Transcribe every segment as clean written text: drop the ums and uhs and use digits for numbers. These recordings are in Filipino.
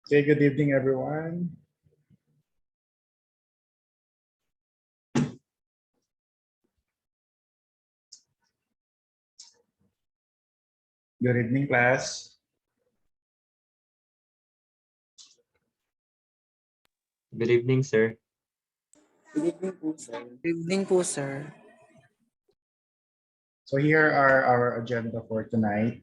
Okay, good evening, everyone. Good evening, class. Good evening, sir. Good evening po, sir. Good evening po, sir. So here are our agenda for tonight.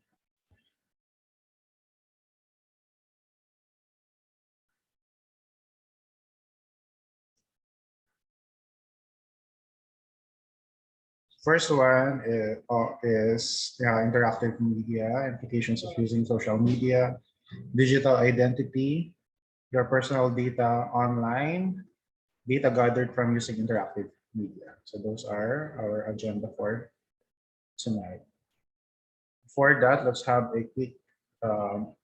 First one is interactive media, implications of using social media, digital identity, your personal data online, data gathered from using interactive media. So those are our agenda for tonight. For that, let's have a quick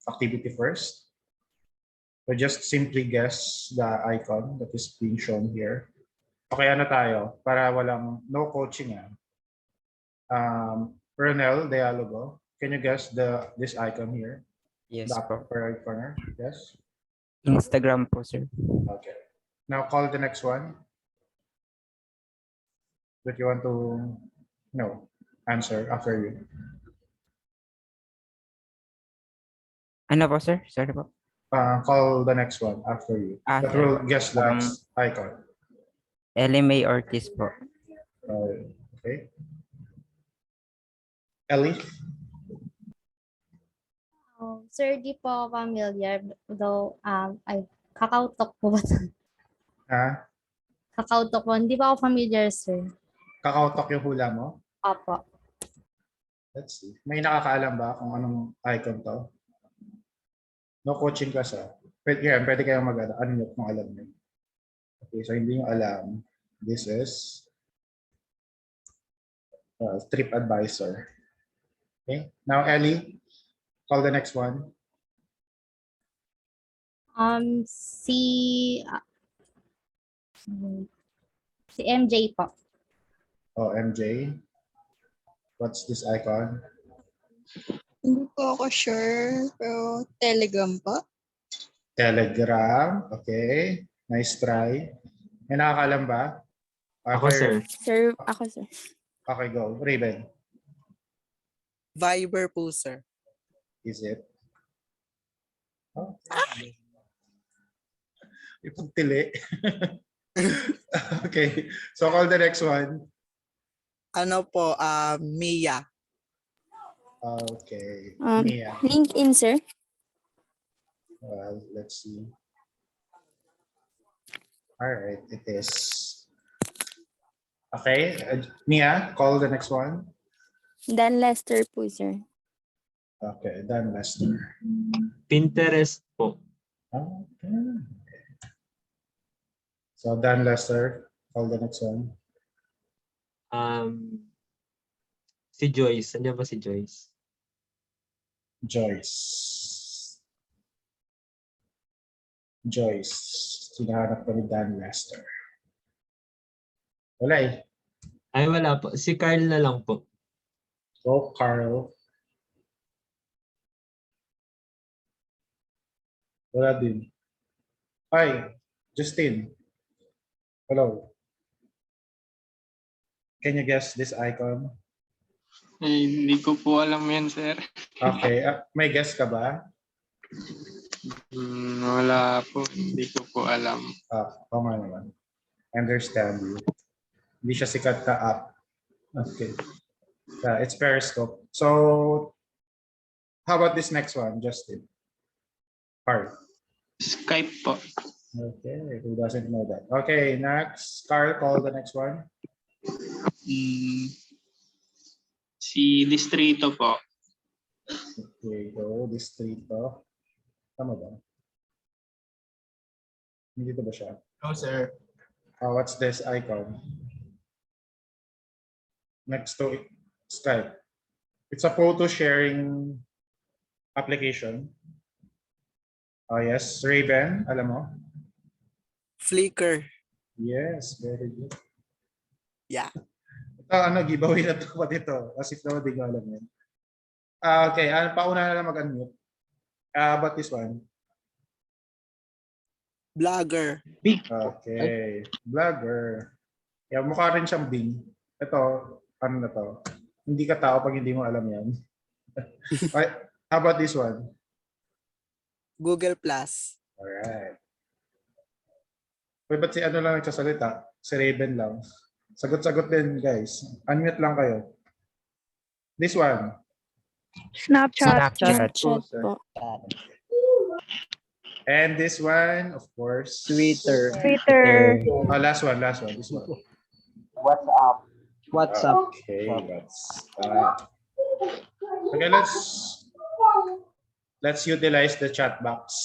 activity first. So just simply guess the icon that is being shown here. Okay, ano tayo? Para walang no coaching. Ronel Dialogo, can you guess this icon here? Yes The po. upper right corner. Yes. Instagram po, sir. Okay. Now call the next one that you want to answer after you. Ano po, sir? Sorry po. Call the next one after you. That Sir. will guess the next icon. LMA Ortiz po. Okay. Ellie? Sir, di po ako familiar, though, ay, KakaoTalk po ba? KakaoTalk po, hindi pa ako familiar, sir. Kakautok yung hula mo? Opo. Let's see. May nakakaalam ba kung anong icon to? No coaching class pwede kayong ano nyo kung alam nyo. Okay, so hindi nyo alam. This is TripAdvisor. Okay, now Ellie, call the next one. Si MJ po. Oh, MJ. What's this icon? Hindi po ako sure, pero Telegram po. Telegram. Okay. Nice try. May nakakaalam ba? Ako, sir. Sir, ako, sir. Okay, go. Raven, Viber po, sir. is it? Oh. Ipagtili. Okay. So call the next one. Ano po, Mia. Okay. Um, Mia. LinkedIn, sir. Well, let's see. All right, it is. Okay, Mia, call the next one. Dan Lester po, sir. Okay, Dan Lester. Pinterest po. Okay. So Dan Lester, call the next one. Si Joyce. Andiyan ba si Joyce? Joyce. Joyce. Sinahanap ko ni Dan Lester. Wala eh. Ay, wala po. Si Carl na lang po. So, Carl. Wala din. Hi, Justin. Hello. Can you guess this icon? Eh, hindi ko po alam yan, sir. Okay. May guess ka ba? Wala po. Hindi ko po alam. Tama naman. Understand you. Hindi siya sikat na app. Okay. It's Periscope. So, how about this next one, Justin? Carl. Skype po. Okay, who doesn't know that? Okay, next. Carl, call the next one. Si Distrito po. Okay, go. Distrito. Tama ba? Hindi ba siya? No, sir. What's this icon? Next to Skype. It's a photo sharing application. Oh yes, Raven, alam mo? Flickr. Yes, very good. Yeah. Ito, giveaway na to pa dito. As if naman di ko alam yan. Okay, pauna na lang mag-unmute. But this one? Blogger. Okay, Blogger. Yeah, mukha rin siyang Bing. Ito, ano na to? Hindi ka tao pag hindi mo alam yan. Okay, how about this one? Google Plus. Alright. Wait, ba't si ano lang nagsasalita? Si Raven lang. Sagot-sagot din, guys. Unmute lang kayo. This one. Snapchat. Snapchat. Snapchat po. And this one, of course. Twitter. Twitter. Last one. This one. WhatsApp. Okay, that's okay, let's utilize the chat box.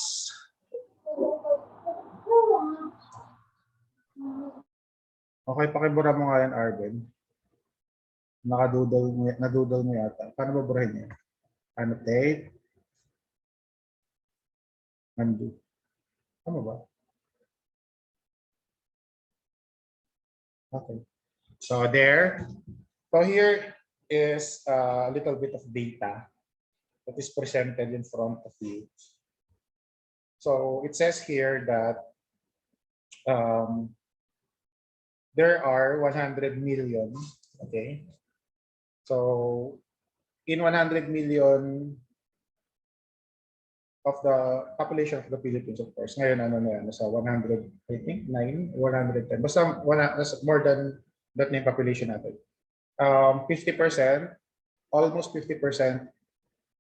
Okay, pakibura mo nga yan, Arvin. Nadudol mo yata. Paano ba burahin niya? Annotate. Undo. Tama ba? Okay. So there. So here is a little bit of data that is presented in front of you. So it says here that there are 100 million, okay? So in 100 million of the population of the Philippines, of course, ngayon ano na yan, nasa 100, I think, 9, 110, basta more than that na yung population natin. 50%, almost 50%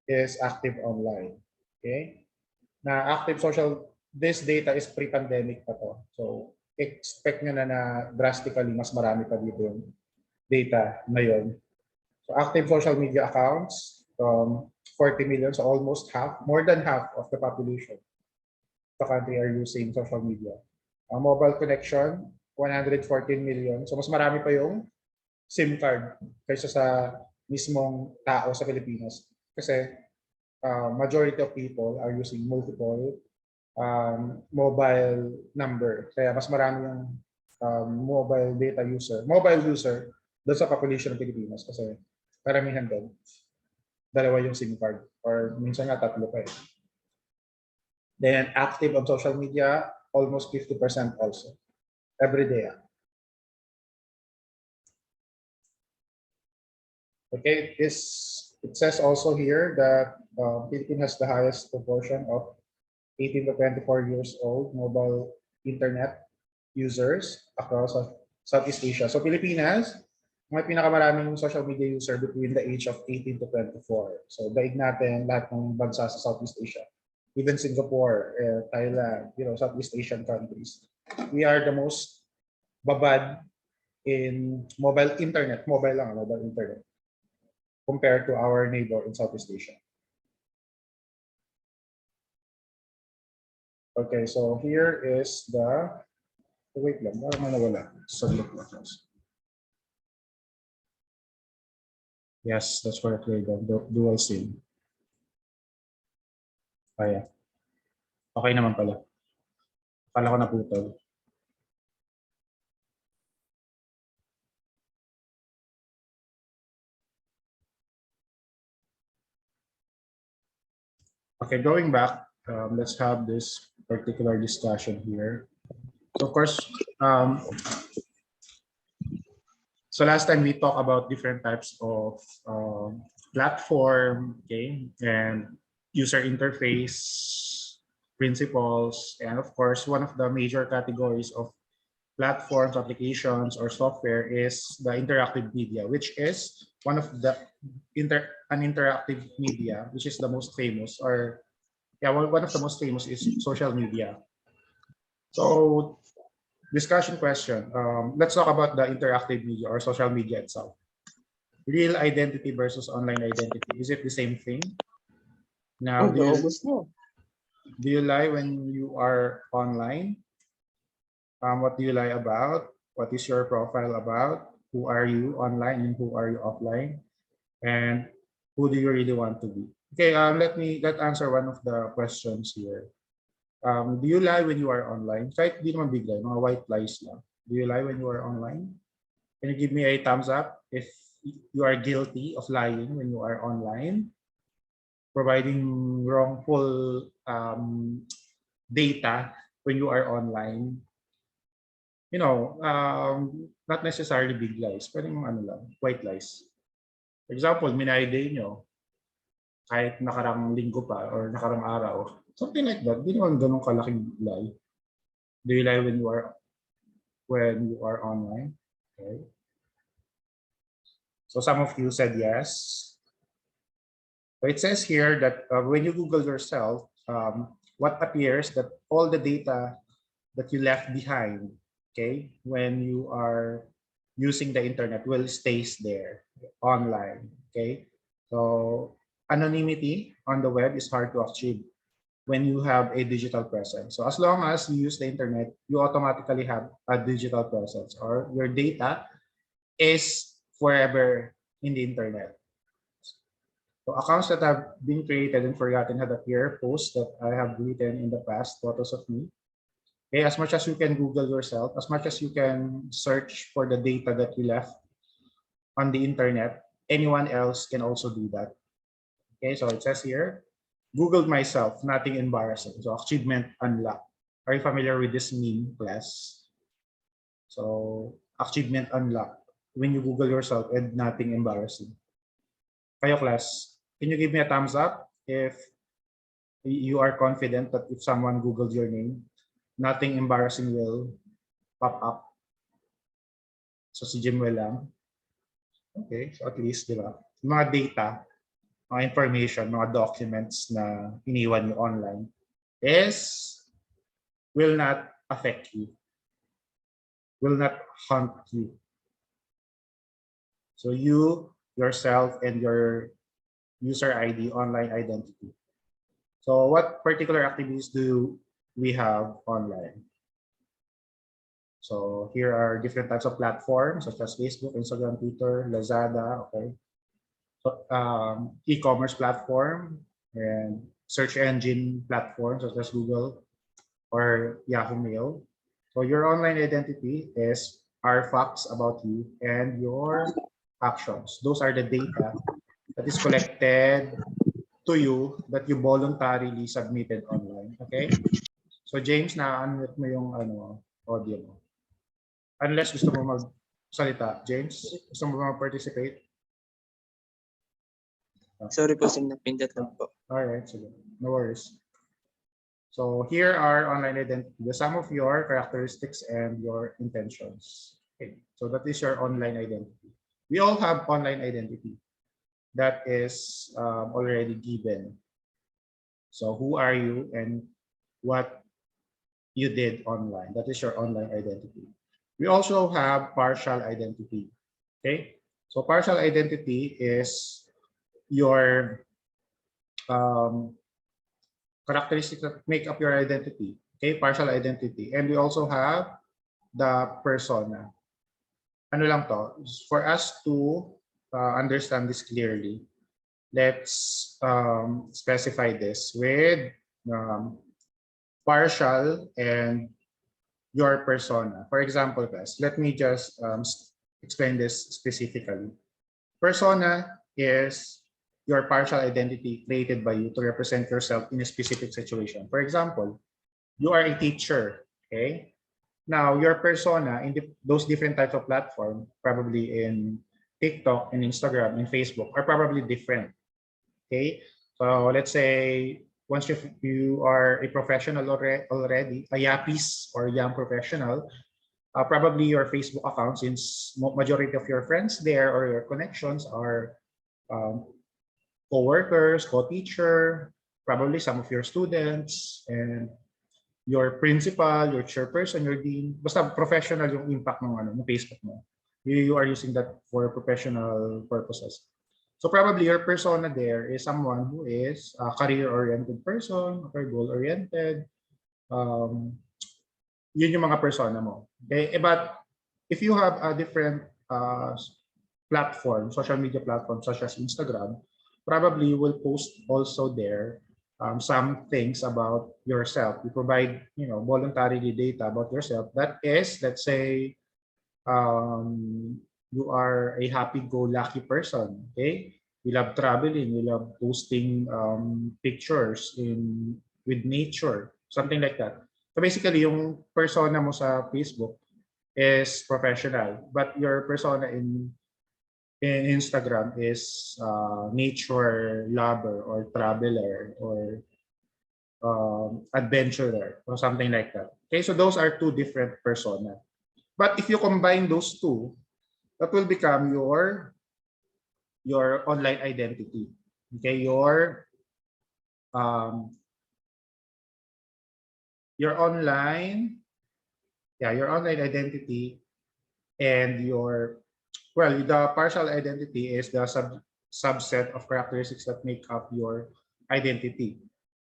is active online, okay? Na active social, this data is pre-pandemic pa to. So expect nyo na drastically mas marami pa dito yung data na yun. So active social media accounts, 40 million, so almost half, more than half of the population of the country are using social media. Mobile connection, 114 million. So mas marami pa yung SIM card kaysa sa mismong tao sa Pilipinas. Kasi majority of people are using multiple mobile number. Kaya mas marami yung mobile user doon sa population ng Pilipinas kasi karamihan doon dalawa yung SIM card or minsan nga tatlo pa eh. Then active on social media, almost 50% also. Every day. Okay, it says also here that Philippines has the highest proportion of 18 to 24 years old mobile internet users across Southeast Asia. So Pilipinas may pinakamaraming social media user between the age of 18 to 24. So daig natin lahat ng bansa sa Southeast Asia. Even Singapore, Thailand, Southeast Asian countries. We are the most babad in mobile internet compared to our neighbor in Southeast Asia. Okay, so here is the, wait lang, parang may nawala. Submit na first. Yes, that's correct. Dual SIM. Kaya. Okay naman pala. Akala ko naputol. Okay, going back, let's have this particular discussion here. So of course, so last time we talked about different types of platform, okay, and user interface principles, and of course, one of the major categories of platforms, applications, or software is the interactive media, which is one of the an interactive media, which is the most famous, or yeah, one of the most famous is social media. So discussion question. Let's talk about the interactive media or social media itself. Real identity versus online identity. Is it the same thing? Now, do you lie when you are online? What do you lie about? What is your profile about? Who are you online and who are you offline? And who do you really want to be? Okay, let's answer one of the questions here. Do you lie when you are online? Kahit di naman big lie, mga white lies lang. Do you lie when you are online? Can you give me a thumbs up if you are guilty of lying when you are online? Providing wrongful data when you are online. Not necessarily big lies, pero yung ano lang, white lies. For example, minayday nyo, kahit nakarang linggo pa or nakarang araw, something like that. Di naman ganun kalaking lie. Do you lie when you are online? Okay. So some of you said yes. So it says here that when you Google yourself, what appears that all the data that you left behind, okay, when you are using the internet will stays there online, okay? So anonymity on the web is hard to achieve when you have a digital presence. So as long as you use the internet, you automatically have a digital presence, or your data is forever in the internet. So accounts that have been created and forgotten had appear, posts that I have written in the past, photos of me. Okay, as much as you can Google yourself, as much as you can search for the data that you left on the internet, anyone else can also do that. Okay, so it says here, Googled myself, nothing embarrassing. So achievement unlocked. Are you familiar with this meme, class? So achievement unlocked. When you Google yourself and nothing embarrassing. Kayo, class, can you give me a thumbs up if you are confident that if someone Googled your name, nothing embarrassing will pop up? So si Jimwell lang. Okay, so at least, di ba? Mga data, mga information, mga documents na iniwan nyo online will not affect you, will not haunt you. So you, yourself, and your user ID, online identity. So what particular activities do we have online? So here are different types of platforms such as Facebook, Instagram, Twitter, Lazada, okay. So, e-commerce platform and search engine platforms such as Google or Yahoo Mail. So your online identity are facts about you and your actions. Those are the data that is collected to you that you voluntarily submitted online. Okay? So James, na-unmute mo yung audio mo. Unless gusto mo magsalita. James, gusto mo mag-participate? Sorry po, napindot lang po. Alright, sige. No worries. So here are online identity, the sum of your characteristics and your intentions. Okay, so that is your online identity. We all have online identity that is already given. So who are you and what you did online? That is your online identity. We also have partial identity. Okay, so partial identity is your characteristics that make up your identity. Okay, partial identity. And we also have the persona. Ano lang to? For us to understand this clearly, let's specify this with partial and your persona. For example, guys, let me just explain this specifically. Persona is your partial identity created by you to represent yourself in a specific situation. For example, you are a teacher, okay? Now, your persona in those different types of platform, probably in TikTok and Instagram and Facebook, are probably different, okay? So let's say once you are a professional already, a yappies or young professional, probably your Facebook account, since majority of your friends there or your connections are co-workers, co-teacher, probably some of your students, and your principal, your chairperson, your dean. Basta professional yung impact ng Facebook mo. You are using that for professional purposes. So probably your persona there is someone who is a career-oriented person, or goal-oriented. Yun yung mga persona mo. Okay? But if you have a different platform, social media platform such as Instagram, probably you will post also there some things about yourself. You provide, voluntarily data about yourself. That is, let's say, you are a happy-go-lucky person. Okay, you love traveling. You love posting pictures with nature, something like that. So basically, yung persona mo sa Facebook is professional, but your persona in Instagram is nature lover or traveler or adventurer or something like that. Okay, so those are two different persona. But if you combine those two, that will become your online identity. Okay, your online identity and the partial identity is the subset of characteristics that make up your identity.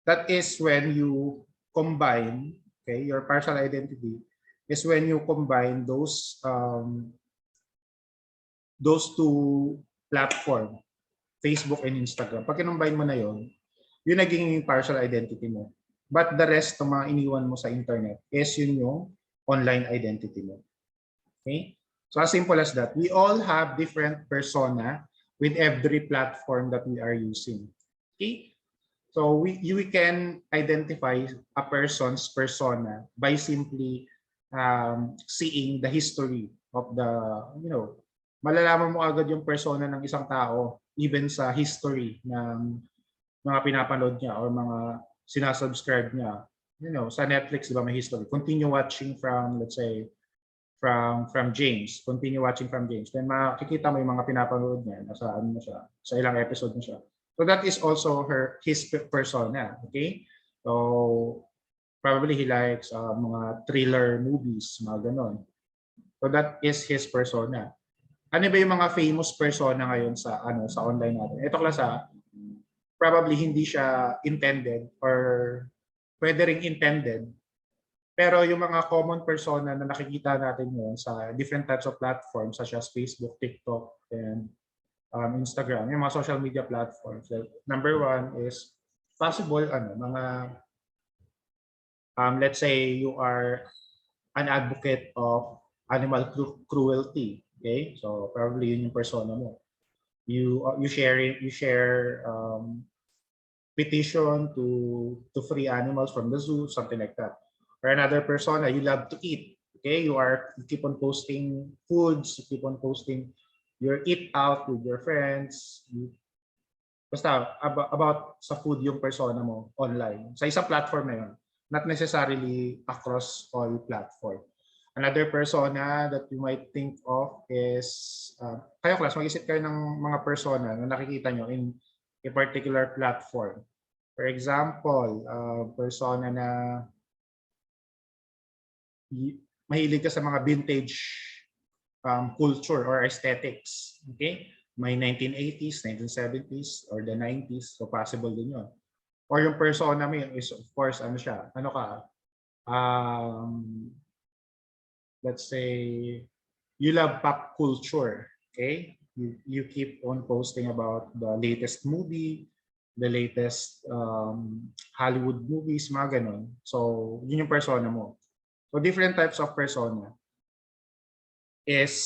That is when you combine, okay, your partial identity is when you combine those two platforms, Facebook and Instagram. Pag kinumbine mo na yun naging partial identity mo. But the rest ng mga iniwan mo sa internet is yun yung online identity mo. Okay? So as simple as that. We all have different persona with every platform that we are using. Okay? So we can identify a person's persona by simply seeing the history of the, malalaman mo agad yung persona ng isang tao even sa history ng mga pinapanood niya or mga sinasubscribe niya. Sa Netflix, di ba may history? Continue watching from, let's say, from James. Continue watching from James. Then makikita mo yung mga pinapanood niya, nasa ilang episode na siya. So that is also his persona. Okay? So probably he likes mga thriller movies, mga ganon. So that is his persona. Ano ba yung mga famous persona ngayon sa online natin? Ito klasa, probably hindi siya intended or pwede ring intended. Pero yung mga common persona na nakikita natin ngayon sa different types of platforms such as Facebook, TikTok, and Instagram, yung mga social media platforms. Number one is possible let's say you are an advocate of animal cruelty. Okay, so probably yun yung persona mo. You share petition to free animals from the zoo, something like that. Or another persona, you love to eat. Okay, you keep on posting foods, you keep on posting your eat out with your friends. Basta about sa food yung persona mo online. Sa isang platform na yun, not necessarily across all platform. Another persona that you might think of is, kayo class, mag-isip kayo ng mga persona na nakikita nyo in a particular platform. For example, persona na mahilig ka sa mga vintage culture or aesthetics. Okay? May 1980s, 1970s, or the 90s. So possible din yun. Or yung persona mo is of course, ano siya? Ano ka? Let's say, you love pop culture. Okay? You keep on posting about the latest movie, the latest Hollywood movies, mga ganun. So, yun yung persona mo. So, different types of persona is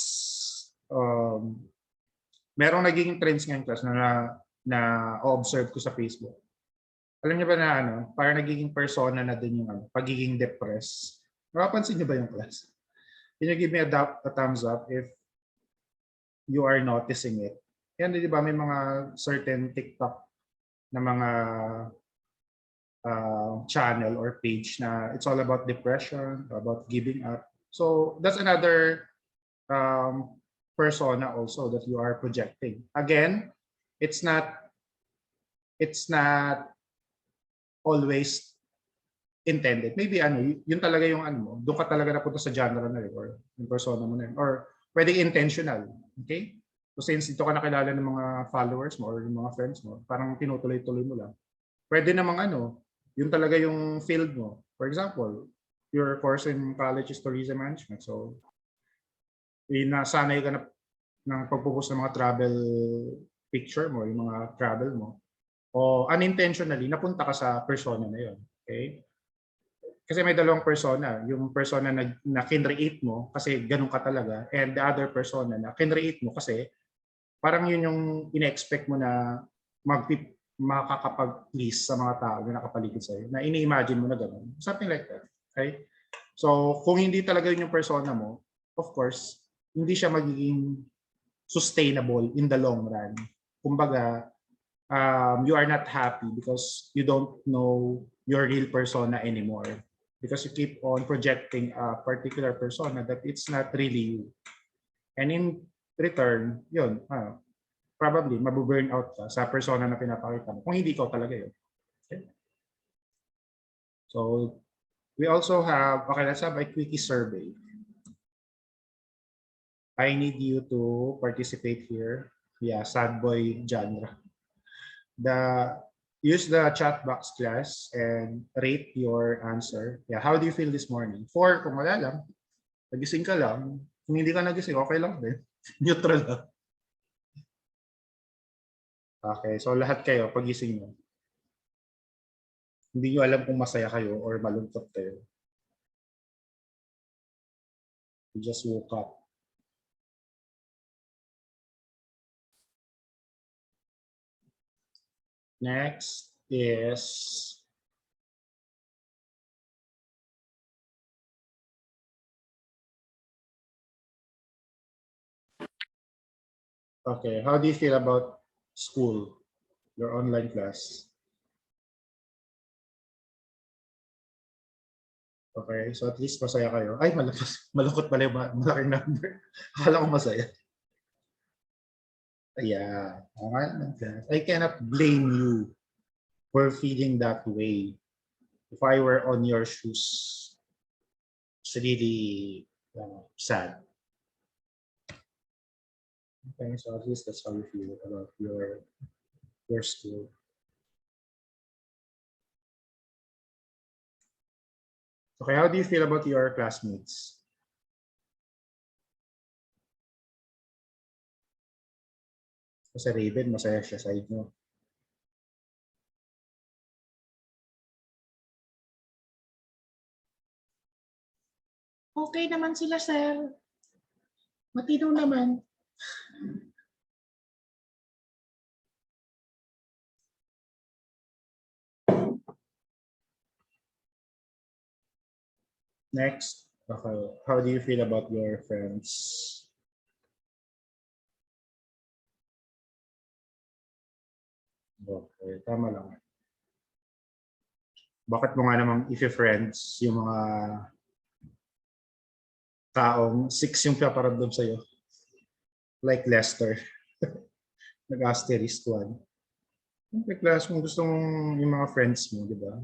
merong nagiging trends ngayon class na observe ko sa Facebook. Alam niyo ba na parang nagiging persona na din yung pagiging depressed. Mapapansin niyo ba yung class? Can you give me a thumbs up if you are noticing it? Yan, di ba, may mga certain TikTok na mga channel or page na it's all about depression, about giving up. So that's another persona also that you are projecting. Again, it's not always intended. Maybe yun talaga yung mo, doon ka talaga napunta sa genre na rin or yung persona mo na rin. Or pwedeng intentional. Okay? So since dito ka nakilala ng mga followers mo or yung mga friends mo, parang tinutuloy-tuloy mo lang. Pwede namang yun talaga yung field mo. For example, your course in college is tourism management. So, nasanay ka na ng pagpupost ng mga travel picture mo, yung mga travel mo. O unintentionally, napunta ka sa persona na yun. Okay? Kasi may dalawang persona. Yung persona na kinreate mo kasi ganun ka talaga. And the other persona na kinreate mo kasi parang yun yung ina-expect mo na makakapag-please sa mga tao na nakapaligid sa'yo. Na ini-imagine mo na ganun. Something like that. Okay? So, kung hindi talaga yun yung persona mo, of course, hindi siya magiging sustainable in the long run. Kumbaga, you are not happy because you don't know your real persona anymore. Because you keep on projecting a particular persona that it's not really you. And in return, yun, probably mabu-burn out ka sa persona na pinapakita mo kung hindi ikaw talaga yun. Okay? So, we also have, okay, let's have a quickie survey. I need you to participate here. Yeah, sad boy genre. Use the chat box class and rate your answer. Yeah, how do you feel this morning? 4, kung wala lang, nagising ka lang. Kung hindi ka nagising, okay lang din. Neutral lang. Okay, so lahat kayo, pagising nyo. Hindi nyo alam kung masaya kayo or malungkot kayo. You just woke up. Next is okay, how do you feel about school, your online class? Okay, so at least masaya kayo. Ay, malungkot pala yung malaking number. Akala ko masaya. Yeah, I cannot blame you for feeling that way. If I were on your shoes, it's really sad. Okay, so at least that's how you feel about your school. Okay, how do you feel about your classmates? Kasi Raven, masaya siya sa inyo. Okay naman sila, sir. Matino naman. Next, okay, how do you feel about your friends? Okay, tama lang. Bakit mo nga namang if-friends yung mga taong 6 yung paparamdam sa'yo. Like Lester. Nag-asterisk 1. Siyempre, class, kung gusto mong yung mga friends mo, di ba?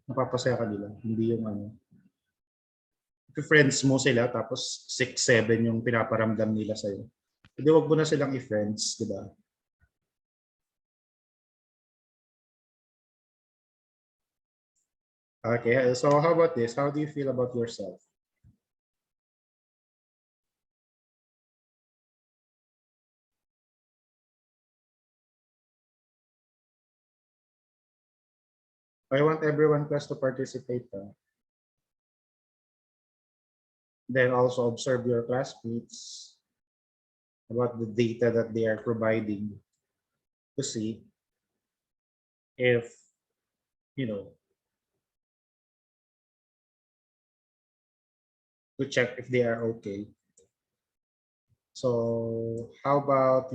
Napapasaya ka nila. Hindi yung ano. If friends mo sila, tapos 6, 7 yung pinaparamdam nila sa'yo. Hindi, wag mo na silang i-friends, di ba? Okay, so how about this? How do you feel about yourself? I want everyone class to participate. Then also observe your classmates about the data that they are providing to see if, you know, to check if they are okay. So how about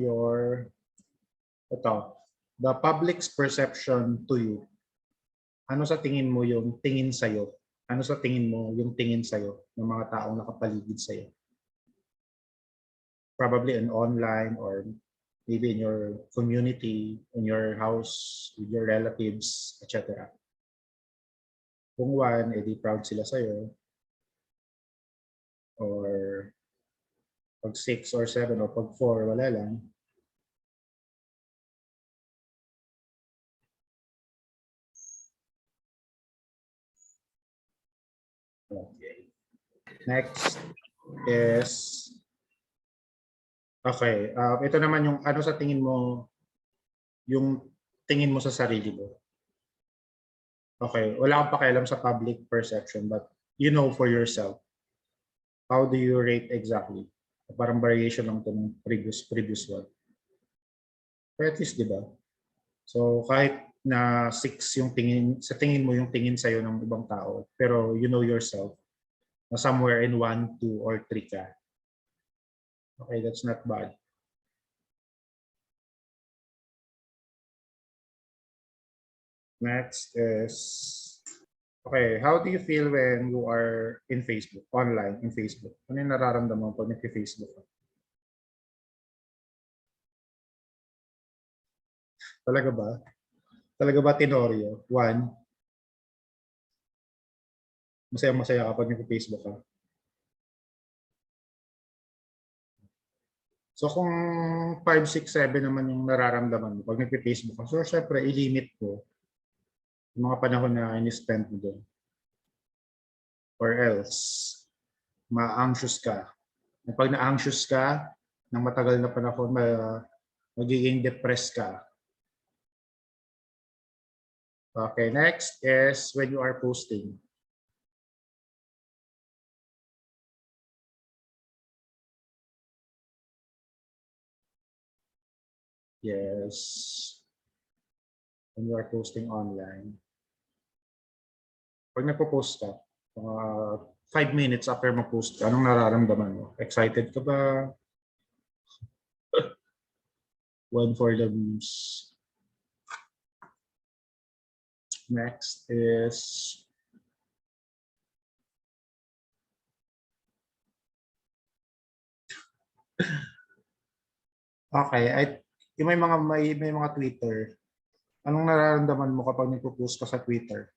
the public's perception to you? Ano sa tingin mo yung tingin sa'yo? Ano sa tingin mo yung tingin sa'yo ng mga taong nakapaligid sa'yo? Probably in online or maybe in your community, in your house, with your relatives, etc. Kung 1, edi proud sila sa'yo. Or pag 6 or 7 or pag 4, wala lang. Okay. Next is, okay, ito naman yung ano sa tingin mo, yung tingin mo sa sarili mo. Okay, wala kang pakialam sa public perception, but you know for yourself. How do you rate exactly? Parang variation lang ito ng previous one. Pero at least, di ba? So kahit na 6 yung tingin, sa tingin mo yung tingin sa'yo ng ibang tao, pero you know yourself, na somewhere in 1, 2, or 3 ka. Okay, that's not bad. Next is, okay, how do you feel when you are in Facebook, online in Facebook? Ano yung nararamdaman mo pag nag-Facebook ka? Talaga ba? Talaga ba, Tenorio? 1, masaya-masaya ka pag nag-Facebook ka? So kung 5, 6, 7 naman yung nararamdaman mo pag nag-Facebook ka, so syempre, i-limit ko yung mga panahon na in-spend mo doon. Or else, ma-anxious ka. Pag na-anxious ka, ng matagal na panahon, magiging depressed ka. Okay, next is when you are posting. Yes. When you are posting online. Pag nagpo-post ka, 5 minutes after mag-post ka, anong nararamdaman mo? Excited ka ba? One for the views. Next is okay, may mga Twitter. Anong nararamdaman mo kapag nagpo-post ka sa Twitter?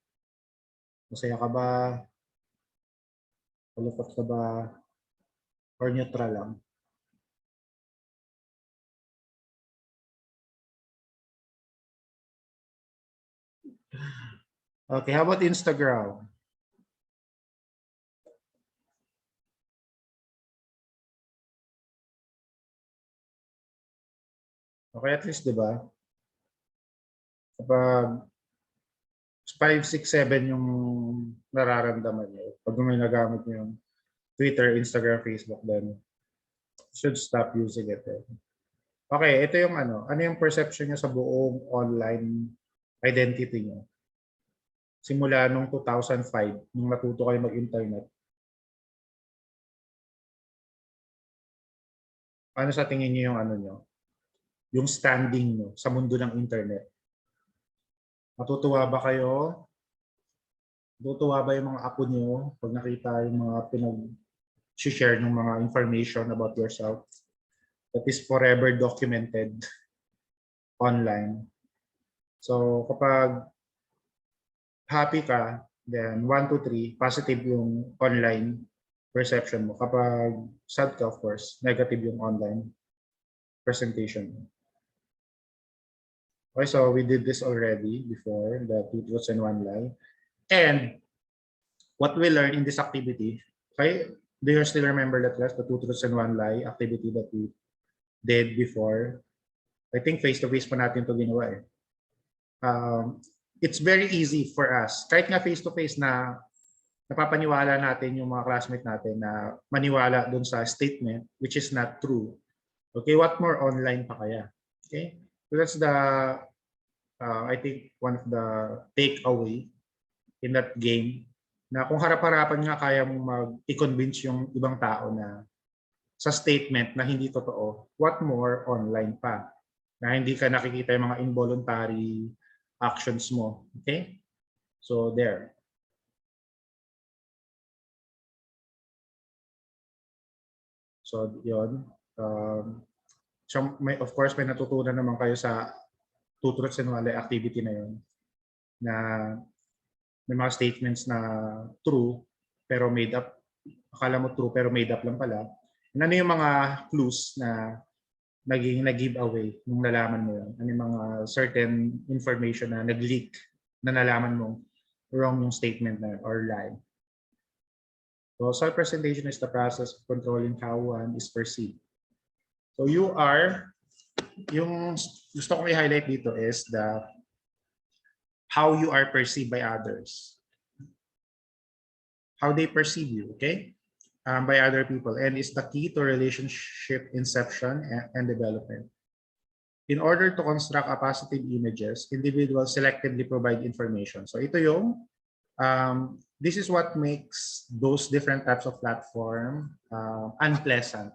Masaya ka ba? Malungkot ka ba? Or neutral lang? Okay, how about Instagram? Okay, at least, di ba? Kapag 5, 6, 7 yung nararamdaman niyo, pag may nagamit niyo yung Twitter, Instagram, Facebook, then should stop using it. Okay, ito yung ano yung perception niyo sa buong online identity niyo? Simula nung 2005, nung natuto kayo mag-internet. Ano sa tingin niyo yung ano niyo? Yung standing niyo sa mundo ng internet? Matutuwa ba kayo? Matutuwa ba yung mga apo niyo pag nakita yung mga share ng mga information about yourself that is forever documented online. So kapag happy ka, then 1, 2, 3, positive yung online perception mo. Kapag sad ka, of course, negative yung online presentation. Okay, so we did this already before, the 2 truths and 1 lie. And what we learned in this activity, okay, do you still remember that class, the 2 truths and 1 lie activity that we did before? I think face-to-face pa natin ito ginawa eh. It's very easy for us, kahit nga face-to-face na napapaniwala natin yung mga classmate natin na maniwala dun sa statement which is not true. Okay, what more online pa kaya? Okay, so that's the, I think one of the takeaway in that game, na kung harap-harapan nga kaya mong mag-i-convince yung ibang tao na sa statement na hindi totoo, what more online pa, na hindi ka nakikita yung mga involuntary actions mo. Okay? So there. So yun. So of course, may natutunan naman kayo sa 2 truths and 1 lie activity na yun, na may mga statements na true pero made up. Akala mo true pero made up lang pala. Ano yung mga clues na nag-give away nung nalaman mo yun? Ano yung mga certain information na nag-leak na nalaman mo wrong yung statement na or lie? So self-presentation is the process of controlling how one is perceived. So you are, yung gusto kong i-highlight dito is the how you are perceived by others. How they perceive you, okay? By other people, and is the key to relationship inception and development. In order to construct a positive images, individuals selectively provide information. So ito yung, this is what makes those different types of platform unpleasant.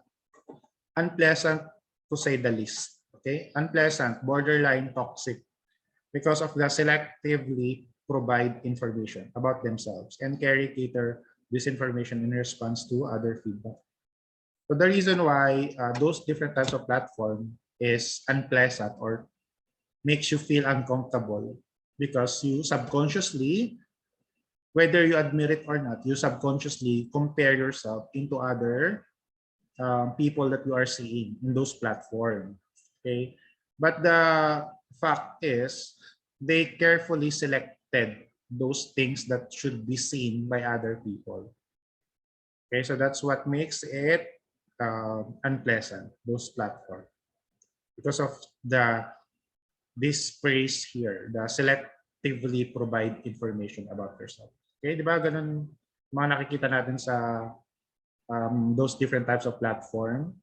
Unpleasant to say the least. Okay, unpleasant, borderline toxic, because of the selectively provide information about themselves and cater this information in response to other feedback. So the reason why those different types of platform is unpleasant or makes you feel uncomfortable, because you subconsciously, whether you admit it or not, you subconsciously compare yourself into other people that you are seeing in those platforms. Okay, but the fact is they carefully selected those things that should be seen by other people. Okay, so that's what makes it unpleasant, those platforms, because of this phrase here, the selectively provide information about yourself. Okay, di ba ganun mga nakikita natin sa those different types of platform?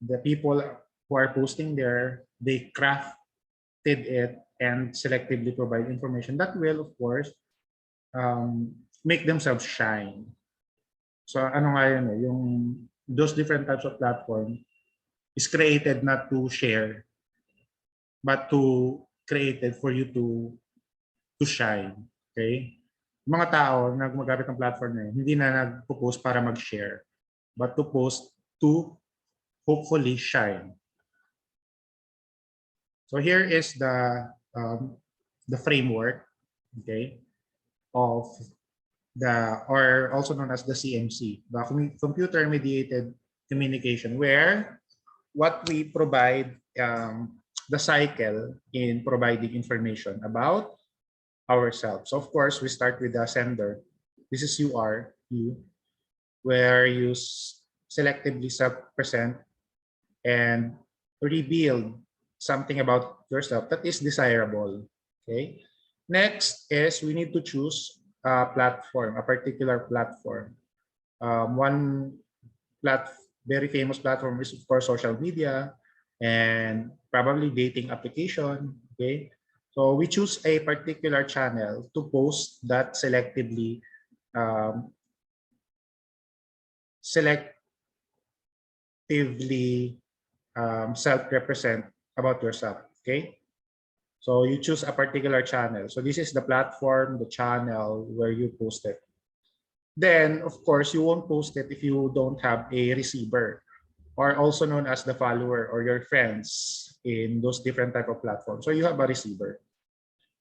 The people who are posting there, they crafted it and selectively provide information that will, of course, make themselves shine. So ano nga yun eh, yung those different types of platform is created not to share, but to created for you to shine. Okay? Mga tao na gumagamit ng platform na yun, hindi na nagpo-post para mag-share, but to post to hopefully shine. So here is the framework, okay, of the, or also known as the CMC, the computer mediated communication, where what we provide, the cycle in providing information about ourselves. So of course, we start with the sender. This is you, where you selectively self-present and reveal something about yourself that is desirable. Okay. Next is we need to choose a platform, a particular platform. One very famous platform is of course social media and probably dating application. Okay. So we choose a particular channel to post that selectively self-represent about yourself. Okay, so you choose a particular channel. So this is the platform, the channel where you post it. Then, of course, you won't post it if you don't have a receiver, or also known as the follower or your friends in those different type of platforms. So you have a receiver.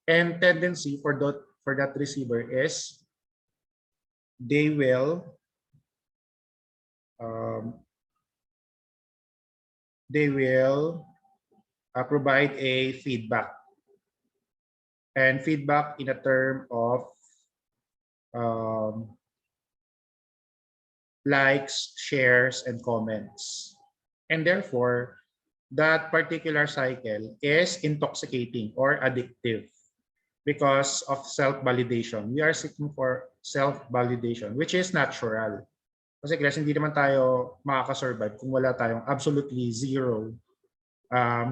And tendency for that receiver is they will provide a feedback, and feedback in a term of likes, shares, and comments. And therefore, that particular cycle is intoxicating or addictive because of self-validation. We are seeking for self-validation, which is natural. Kasi guys, hindi naman tayo makakasurvive kung wala tayong absolutely zero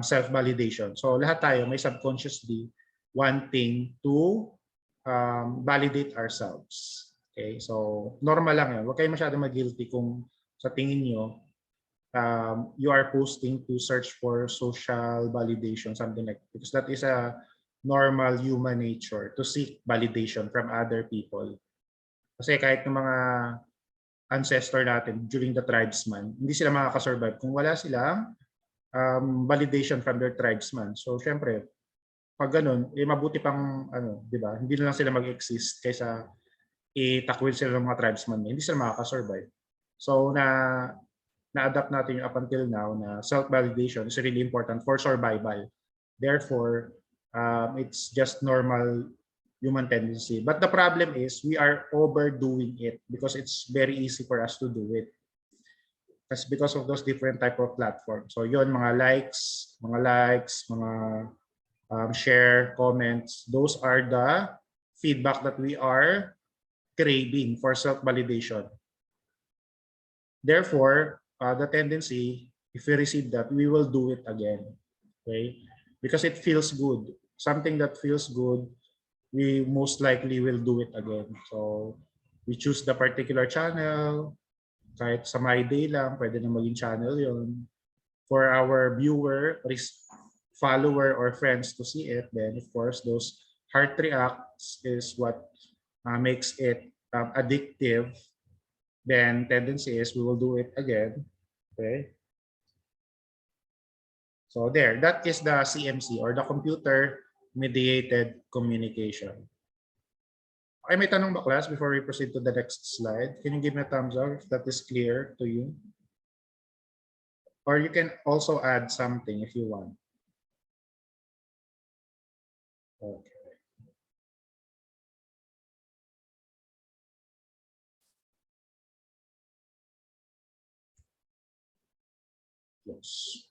self-validation. So lahat tayo may subconsciously wanting to validate ourselves. Okay, so normal lang yan. Huwag kayo masyadong mag-guilty kung sa tingin nyo you are posting to search for social validation, something like that. Because that is a normal human nature to seek validation from other people. Kasi kahit ng mga ancestor natin during the tribesman, hindi sila makakasurvive kung wala silang validation from their tribesman. So syempre, pag ganun, mabuti pang di ba? Hindi na lang sila mag-exist kaysa itakwil sila ng mga tribesman, hindi sila makakasurvive. So na-adapt natin yung up until now na self-validation is really important for survival. Therefore, it's just normal human tendency. But the problem is we are overdoing it because it's very easy for us to do it. That's because of those different type of platforms. So yun, mga likes, mga share, comments, those are the feedback that we are craving for self-validation. Therefore, the tendency, if we receive that, we will do it again. Okay? Because it feels good. Something that feels good, we most likely will do it again. So we choose the particular channel. Kahit sa My Day lang, pwede na maging channel yun. For our viewer, follower, or friends to see it, then of course, those heart reacts is what makes it addictive. Then tendency is we will do it again. Okay. So there, that is the CMC or the computer mediated communication. Okay, may tanong ba class before we proceed to the next slide? Can you give me a thumbs up if that is clear to you? Or you can also add something if you want. Okay. Close.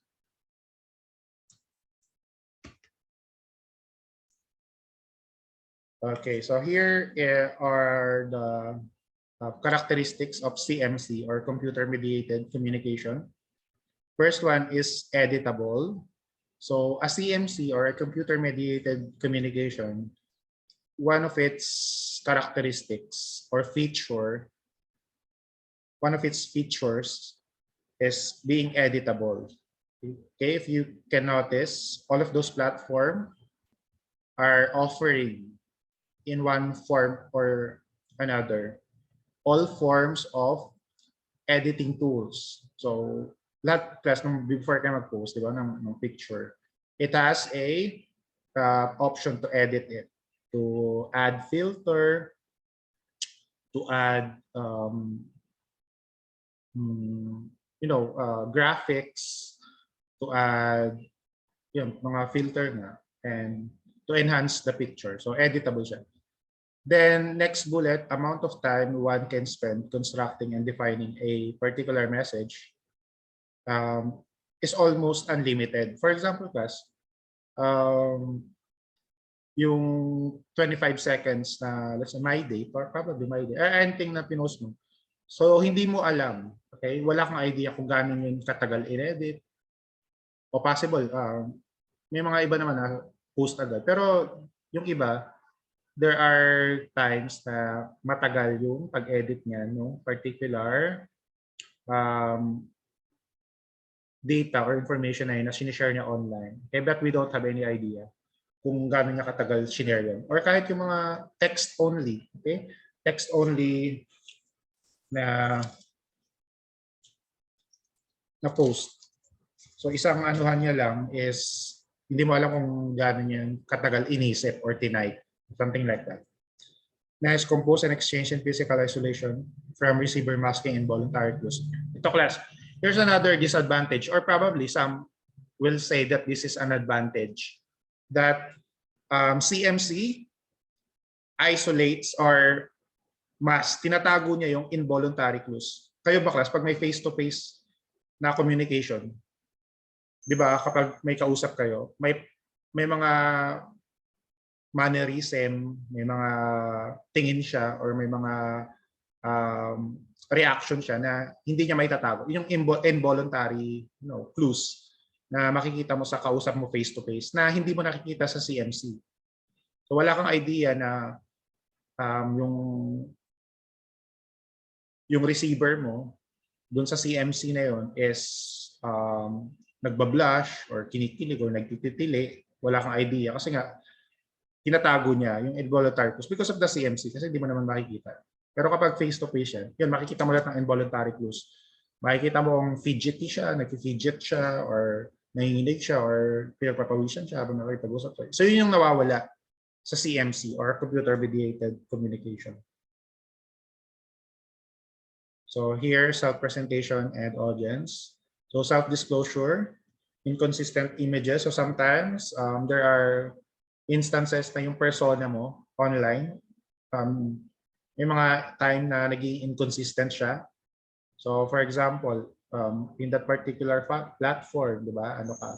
Okay, so here are the characteristics of CMC or computer mediated communication. First one is editable. So a CMC or a computer mediated communication, one of its characteristics or feature, one of its features is being editable. Okay, if you can notice, all of those platforms are offering in one form or another all forms of editing tools. So lahat class nung before ka mag-post, di ba, ng picture, it has a option to edit it, to add filter, to add graphics, to add mga filter na, and to enhance the picture. So editable siya. Then next bullet, amount of time one can spend constructing and defining a particular message is almost unlimited. For example, class, yung 25 seconds na, let's say, My Day, or probably My Day, anything na pinost mo. So hindi mo alam, okay? Wala kang idea kung gaano yung katagal in-edit. O possible, may mga iba naman na post agad. Pero yung iba, there are times na matagal yung pag-edit niya, no? Particular data or information na yun na sinishare niya online. Okay, but we don't have any idea kung gaano niya katagal sinare yan. Or kahit yung mga text only, okay? Text only na post. So isang anuhan niya lang is hindi mo alam kung gaano niya katagal inisip or tinipe. Something like that. Next, compose and exchange in physical isolation from receiver masking involuntary clues. Ito class, here's another disadvantage, or probably some will say that this is an advantage, that CMC isolates or tinatago niya yung involuntary clues. Kayo ba class, pag may face-to-face na communication, di ba, kapag may kausap kayo, may mga mannerism, may mga tingin siya or may mga reaction siya na hindi niya maitatago. Yung involuntary clues na makikita mo sa kausap mo face-to-face na hindi mo nakikita sa CMC. So wala kang idea na yung receiver mo dun sa CMC na yon is nagbablush or kinikilig or nagtititili. Wala kang idea kasi nga tinatago niya yung involuntary clues because of the CMC kasi hindi mo naman makikita. Pero kapag face-to-face yan, yun, makikita mo lahat ng involuntary clues. Makikita mo kung fidgety siya, nag-fidget siya, or nanginginig siya, or pinagpapawisan siya habang nakikipag-usap siya. So yun yung nawawala sa CMC or computer-mediated communication. So here, self-presentation and audience. So self-disclosure, inconsistent images. So sometimes there are instances na yung persona mo online, may mga time na naging inconsistent siya. So for example, in that particular platform, di ba, ano ka,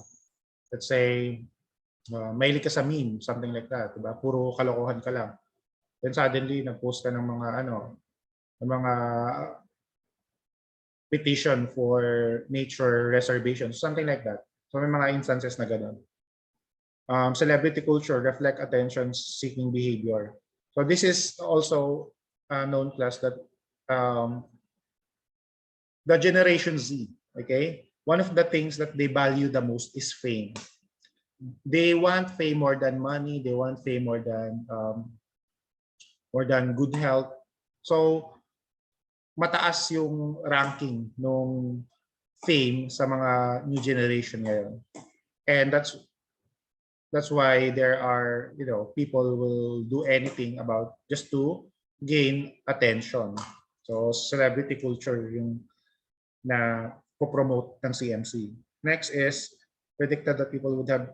let's say, mahilig ka sa meme, something like that, di ba, puro kalokohan ka lang. Then suddenly, nag-post ka ng mga petition for nature reservation, something like that. So may mga instances na gano'n. Celebrity culture reflect attention-seeking behavior. So this is also a known class that the Generation Z, okay? One of the things that they value the most is fame. They want fame more than money. They want fame more than good health. So mataas yung ranking ng fame sa mga new generation ngayon. And that's why there are, people will do anything about just to gain attention. So celebrity culture yung na po-promote ng CMC. Next is predicted that people would have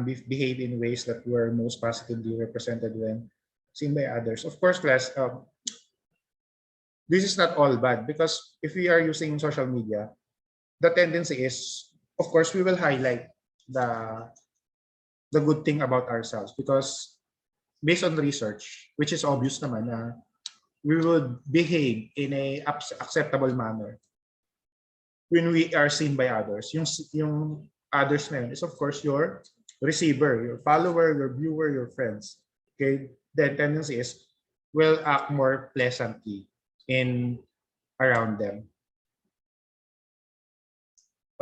behave in ways that were most positively represented when seen by others. Of course, class, this is not all bad because if we are using social media, the tendency is, of course, we will highlight the good thing about ourselves because based on research, which is obvious naman na we would behave in a acceptable manner when we are seen by others. Yung others na yun is of course your receiver, your follower, your viewer, your friends. Okay, the tendency is will act more pleasantly in around them.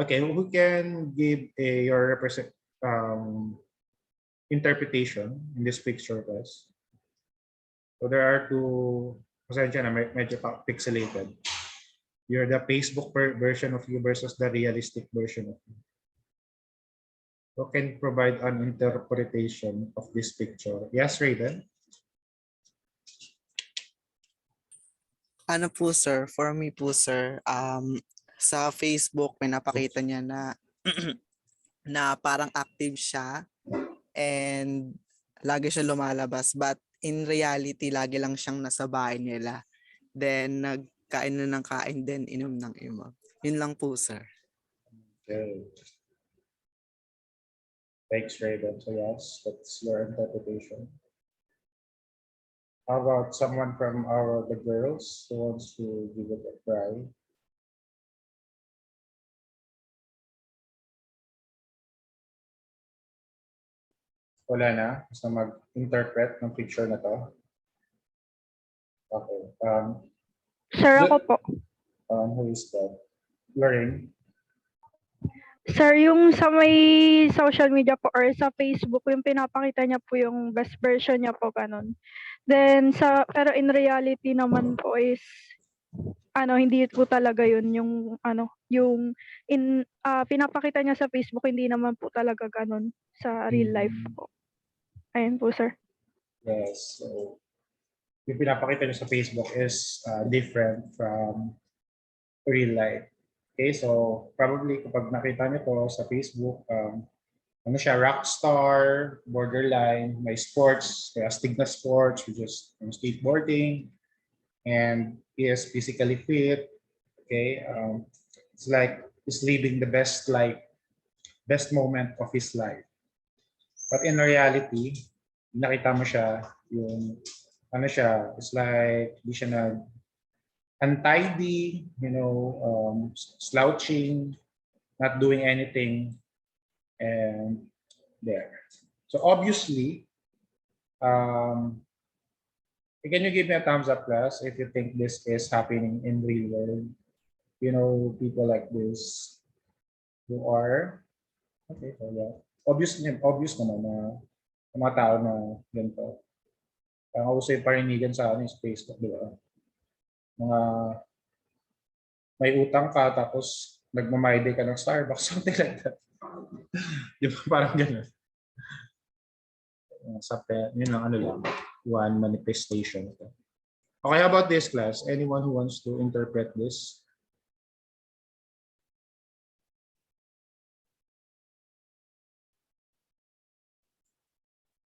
Okay, who can give your interpretation in this picture, guys? So there are two, pasensya na, medyo pixelated. You're the Facebook version of you versus the realistic version of you. Who can provide an interpretation of this picture? Yes, Raiden? Ano po sir, for me po sir, sa Facebook may napakita niya na na parang active siya and lagi siya lumalabas but in reality lagi lang siyang nasa bahay nila. Then nagkain na ng kain then inom ng inom. Yun lang po sir. Okay. Thanks, Raiden. So yes, that's your interpretation. How about someone from the girls who wants to give it a try? Wala na? Basta mag-interpret ng picture na to? Okay. Sir, ako po. Who is that? Lorraine? Sir, yung sa may social media po or sa Facebook, yung pinapakita niya po yung best version niya po, ganun. Then, pero in reality naman po is hindi po talaga yun yung pinapakita niya sa Facebook, hindi naman po talaga ganun sa real life po. Ayun po, sir. Yes. So, yung pinapakita niyo sa Facebook is different from real life. Okay, so probably kapag nakita niyo to sa Facebook, ano siya, rockstar, borderline, may sports, kaya Stigna Sports, which is skateboarding, and he is physically fit. Okay, it's like he's living the best moment of his life. But in reality, nakita mo siya, yung ano siya, it's like di siya untidy, slouching, not doing anything, and there. So obviously, can you give me a thumbs up, class, if you think this is happening in real world? People like this who are, okay, so yeah. Obvious naman na mga tao na ganito. Ang uso yung parinigan sa akin sa Facebook, di ba? Mga may utang ka tapos nagmamayday ka ng Starbucks, something like that. Di ba? Parang gano'n. Yun lang, one manifestation. Okay, how about this, class? Anyone who wants to interpret this?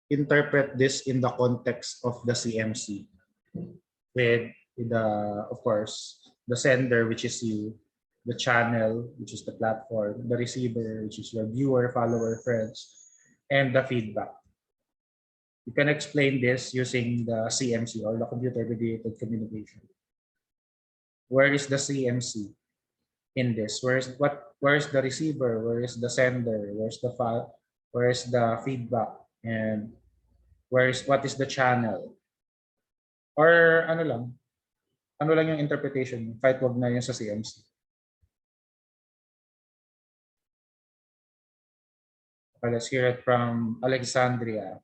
Interpret this in the context of the CMC with of course, the sender, which is you, the channel, which is the platform, the receiver, which is your viewer, follower, friends, and the feedback. You can explain this using the CMC, or the computer-mediated communication. Where is the CMC in this? Where is the receiver? Where is the sender? Where is the feedback? And what is the channel? Or ano lang yung interpretation, kahit wag na yun sa CMC. Okay, let's hear it from Alexandria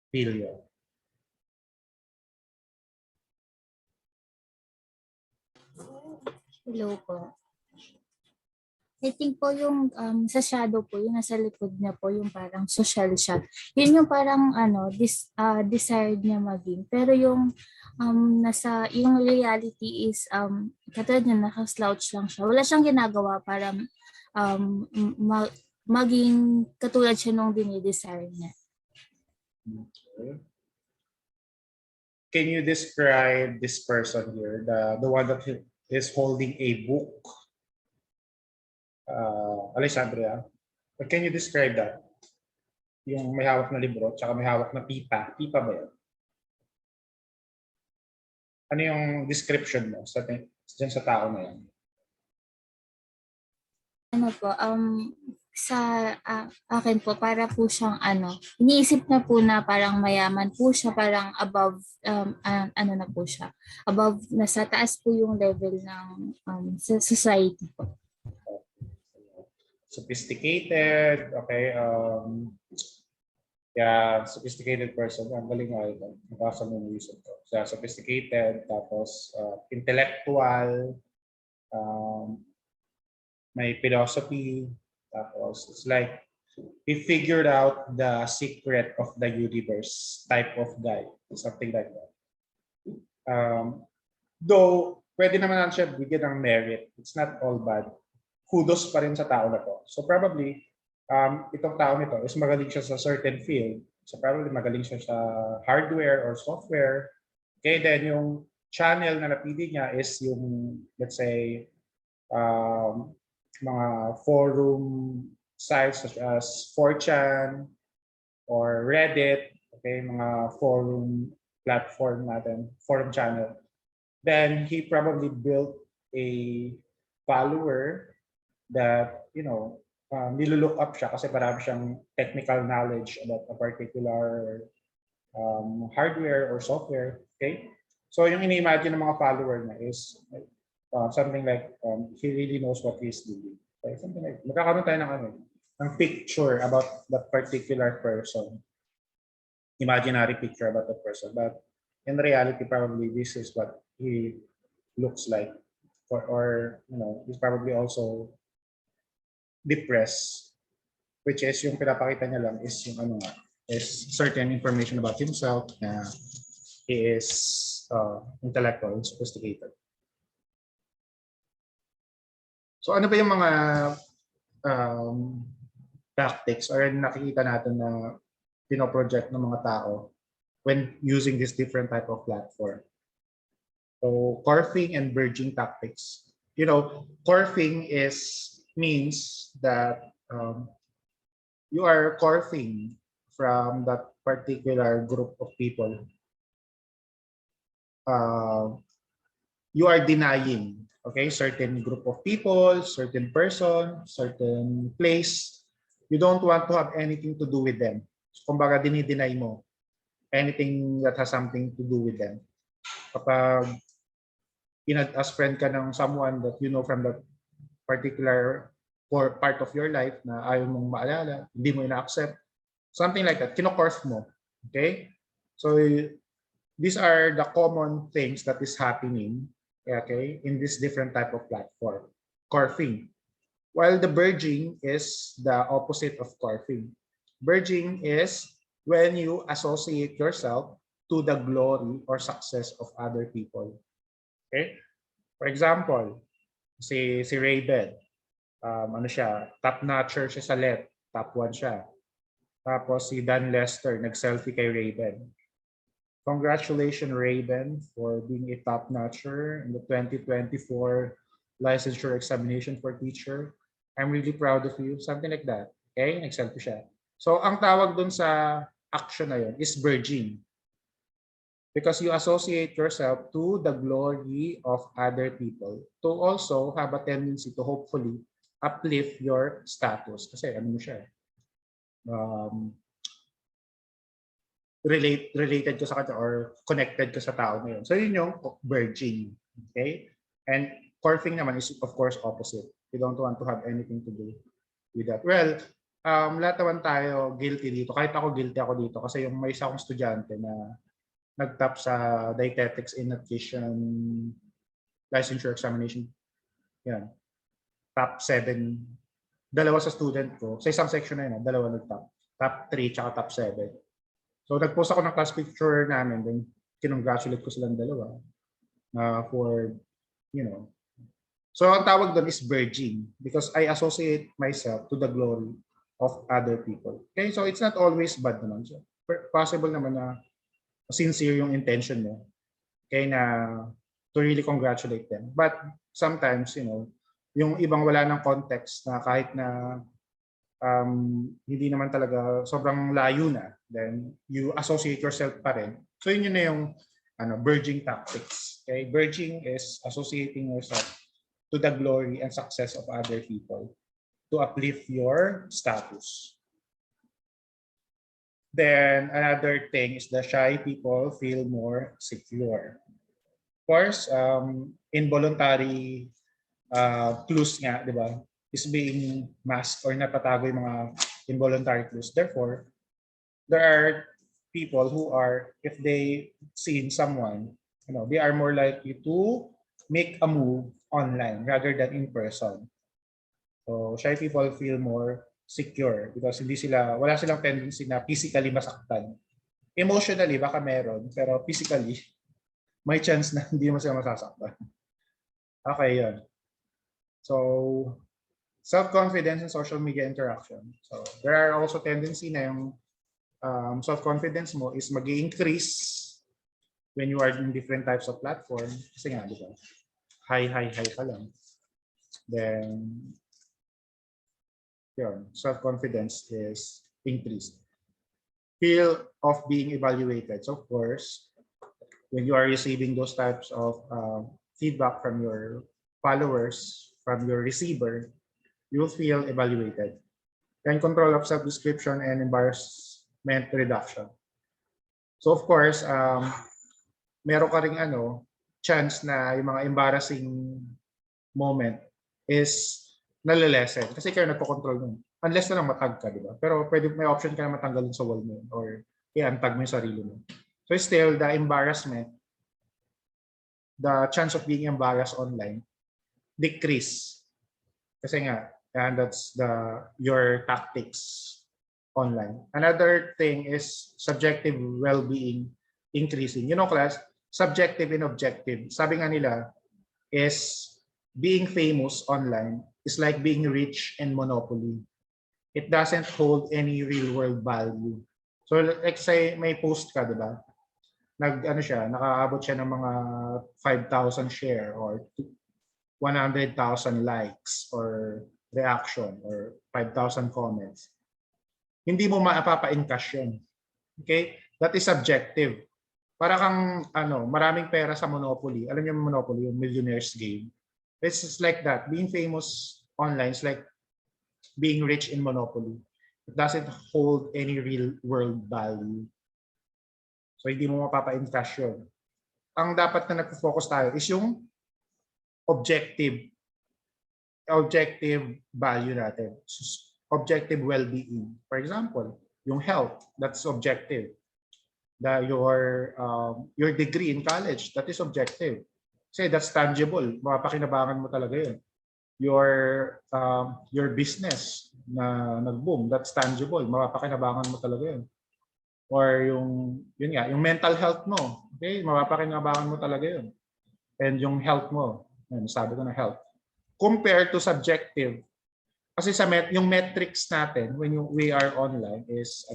Pilio. Hello po. I think po yung sa shadow po, yung nasa likod niya po, yung parang social siya. Yun yung parang desired niya maging. Pero yung yung reality is katulad niya, naka-slouch lang siya. Wala siyang ginagawa para maging katulad siya nung dinidesire niya. Okay. Can you describe this person here, the one that is holding a book? Alexandria, but can you describe that? Yung may hawak na libro, tsaka may hawak na pipa. Pipa ba yun? Ano yung description mo dyan sa tao na yan? Ano po, sa akin po, para po siyang iniisip na po na parang mayaman po siya, parang above, na po siya. Above, nasa taas po yung level ng society po. Sophisticated, okay. Yeah, sophisticated person. Ang galing nga ito. Nabasa mo yung reason ko. So, sophisticated, tapos intellectual, may philosophy, tapos it's like he figured out the secret of the universe type of guy, something like that. Though, pwede naman siya bigyan ng merit. It's not all bad. Kudos pa rin sa tao na to. So probably, itong tao nito is magaling siya sa certain field. So probably magaling siya sa hardware or software. Okay, then yung channel na napili niya is yung, let's say, mga forum sites such as 4chan or Reddit, okay, mga forum platform natin, forum channel. Then he probably built a follower that, nilulook up siya kasi marami siyang technical knowledge about a particular hardware or software. Okay? So yung ini-imagine ng mga follower na is something like he really knows what he's doing. Okay? Something like, magkakaroon tayo ng picture about that particular person. Imaginary picture about that person. But in reality, probably this is what he looks like, or he's probably also depressed, which is yung pinapakita niya lang is yung is certain information about himself na he is intellectual and sophisticated. So ano ba yung mga tactics or nakikita natin na pinoproject ng mga tao when using this different type of platform? So corfing and bridging tactics. Corfing means that you are corfing from that particular group of people. You are denying, okay, certain group of people, certain person, certain place. You don't want to have anything to do with them. So, kumbaga, dinideny mo anything that has something to do with them. Kapag as friend ka ng someone that you know from that particular part of your life na ayaw mong maalala, hindi mo ina-accept, something like that, kino-corf mo. Okay? So, these are the common things that is happening, okay, in this different type of platform. Corfing. While the bridging is the opposite of corfing. Bridging is when you associate yourself to the glory or success of other people. Okay? For example, si Raybed, ano siya, top-notcher siya sa LET, top 1 siya. Tapos si Dan Lester, nag-selfie kay Raybed. Congratulations, Raven, for being a top-notcher in the 2024 licensure examination for teacher. I'm really proud of you. Something like that. Okay? Nag-selfie siya. So, ang tawag dun sa action na yun is bridging. Because you associate yourself to the glory of other people to also have a tendency to hopefully uplift your status. Kasi ano mo siya, related ka sa kanya or connected ka sa tao na yun. So yun yung bridging. Okay? And corfing naman is of course opposite. You don't want to have anything to do with that. Well, lahat naman tayo guilty dito. Kahit ako guilty ako dito kasi yung may isa akong estudyante na nag-top sa dietetics in nutrition licensure examination. Yan. Top 7. Dalawa sa student ko. Sa isang section na yun, dalawa nag-top. Top 3 tsaka top 7. So nag-post ako ng class picture namin, then kinongratulate ko silang dalawa for, So ang tawag doon is bridging because I associate myself to the glory of other people. Okay, so it's not always bad naman. So, possible naman na sincere yung intention mo. Okay, na to really congratulate them. But sometimes, yung ibang wala ng context na kahit na hindi naman talaga sobrang layo na, then you associate yourself pa rin. So yun na yung bridging tactics. Okay? Bridging is associating yourself to the glory and success of other people to uplift your status. Then another thing is the shy people feel more secure. Of course, involuntary clues nga, di ba, is being masked or napatago yung mga involuntary clues. Therefore, there are people who are, if they see someone, they are more likely to make a move online rather than in person. So shy people feel more secure because wala silang tendency na physically masaktan. Emotionally, baka meron, pero physically, may chance na hindi mo sila masasaktan. Okay, yun. So, self-confidence and social media interaction. So, there are also tendency na yung self-confidence mo is mag-i-increase when you are in different types of platform. Kasi nga, di ba? High ka lang. Then, yun, self-confidence is increased. Feel of being evaluated. So, of course, when you are receiving those types of feedback from your followers, from your receiver, you will feel evaluated. Then control of self-description and embarrassment reduction. So, of course, meron ka ring chance na yung mga embarrassing moment is nalilesen kasi kayo nagpo-control nun. Unless na lang matag ka, di ba? Pero may option ka na matanggalin sa wall mo or i-untag mo yung sarili mo. So still, the embarrassment the chance of being embarrassed online decrease. Kasi nga, and that's your tactics online. Another thing is subjective well-being increasing. You know, class, subjective and objective. Sabi nga nila is being famous online is like being rich and monopoly. It doesn't hold any real world value. So like say may post ka, di ba? Nakaabot siya ng mga 5,000 share or 100,000 likes or reaction or 5,000 comments. Hindi mo mapapa-encash yun. Okay? That is subjective. Para kang maraming pera sa Monopoly. Alam niyo yung Monopoly, yung millionaire's game. It's just like that. Being famous online is like being rich in Monopoly. It doesn't hold any real world value. So hindi mo mapapa-encash yun. Ang dapat na nag-focus tayo is yung objective value natin. Objective well-being. For example, yung health, that's objective. Your degree in college, that is objective. Kasi that's tangible. Mapapakinabangan mo talaga yun. Your business na nag-boom, that's tangible. Mapapakinabangan mo talaga yun. Or yung mental health mo. Okay? Mapapakinabangan mo talaga yun. And yung health mo. Sabi ko na health. Compared to subjective. Kasi yung metrics natin when we are online is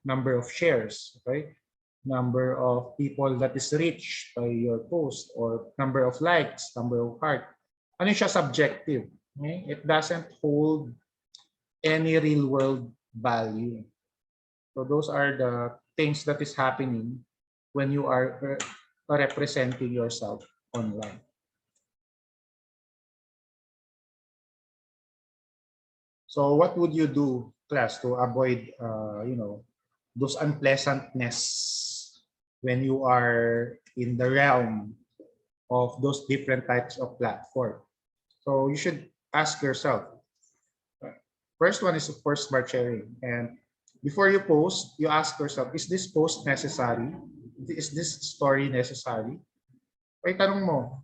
number of shares. Okay? Number of people that is reached by your post or number of likes, number of heart. Ano siya subjective? Okay? It doesn't hold any real world value. So those are the things that is happening when you are representing yourself online. So what would you do, class, to avoid those unpleasantness when you are in the realm of those different types of platform? So you should ask yourself. First one is, of course, smart sharing. And before you post, you ask yourself, is this post necessary? Is this story necessary? Okay, tanong mo.